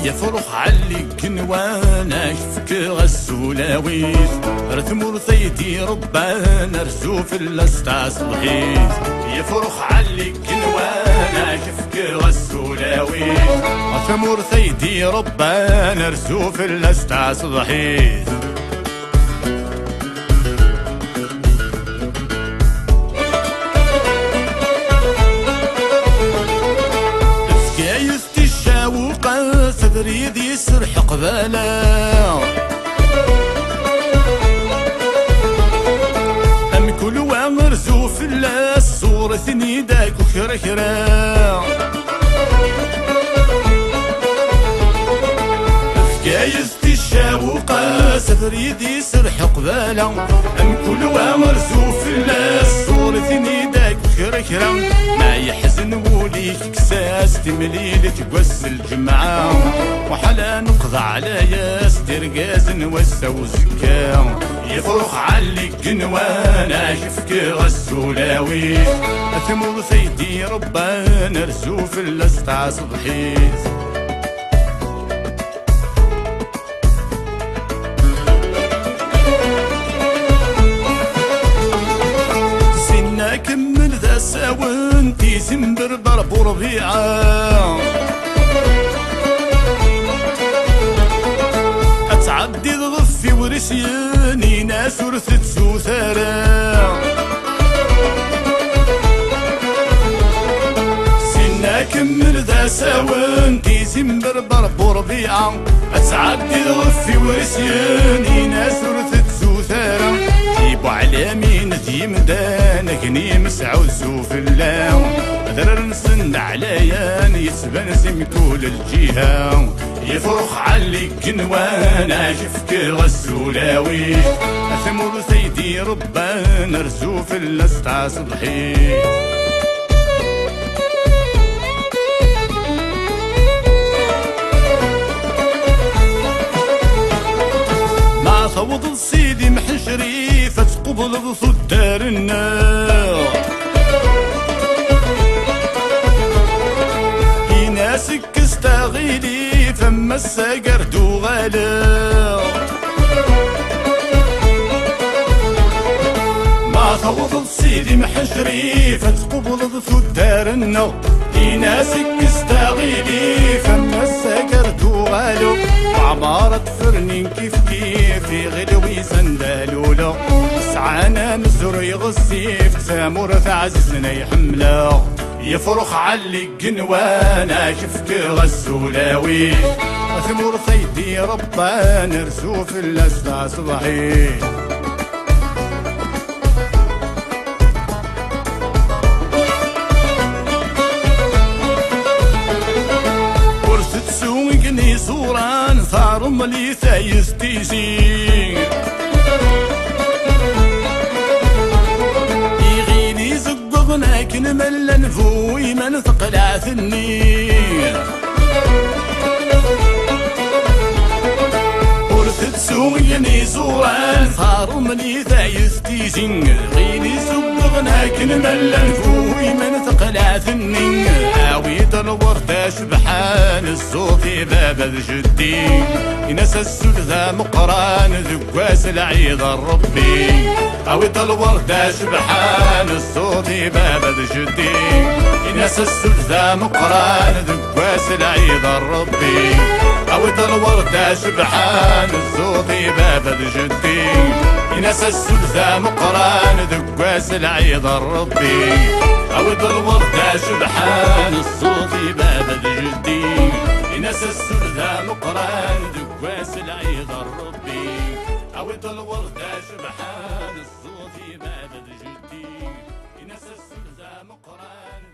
يفرح عليك نوانا شفك غسولاويس رثمور ثيدي ربانا رزو في الاستا صبحيس يفرح عليك نوانا شفك غسولاويس رثمور ثيدي ربانا رزو في الاستا صبحيس تريد يسرح قباله أم كل وامرزو في اللاس صورة نيداك وكركرا فكايز الشاوقة تريد يسرح قباله أم كل وامرزو في اللاس صورة نيداك وكركرا ما يحزن وليك كساس تمليل تقوس الجمعة وحلا نقضى على ياس درقاز نوسا وزكا يفرخ عليك نوانا شفك غسولاوي ثمور سيدي ربانا رزو في الاسطع صبحيس سنا كمل ذا ساونتي سنبر ضرب وربيعه تعدي ضفي ورسياني ناس ورثت سوثارا سنا كمل ذا ساونتي زنبر ضرب وربيعة تعدي ضفي ورسياني ناس ورثت سوثارا جيبو علامين ذي مدانك نيم سعوزو في اللام ذرر نسن عليان يسبن سمكول الجهة يفرخ عليك نوانا شفك غسولاوي ثمور سيدي ربانا رزو في الاسطع صبحي مع صوت السيدي محشري فتقبل بصدار النار ناسك استغيلي فما السقر دوغالا ما خوض السيدي محشري فتقبل بثدار النو ناسك استغيلي فما السقر دوغالو وعمارة فرنين كيف كيف غلوي سندالولا سعانا نزري غسيف تامور تعززنا يحملا يفرخ عليك نوانا شفك غسولاوي ثمور سيدي ربانا رزو في الاسطع صبحي ورثت سوقني صوران صار ملي ثايس تيزي لكن ملا نفوي من ثقلع ثني ورثت سويني صوران صاروا مني ثايس تيزين غيني سبغنا لكن ملا نفوي من ثقلع ثني عاويد الورد سبحان الصوت باب جدي ينسى السلذة مقران ذكواس العيد الربي عاويد الورد سبحان الصوت باب جدي ينسى السلذة مقران ذكواس العيد الربي عاويد الورد سبحان الصوت باب جدي ينسى السلذة مقران ذكواس العيد الربي عاود الورد سبحان الصوت باب جدي ينسى السلذة مقران ذكواس العيد الربي عاود الورد سبحان الصوت باب جدي ينسى السلذة مقران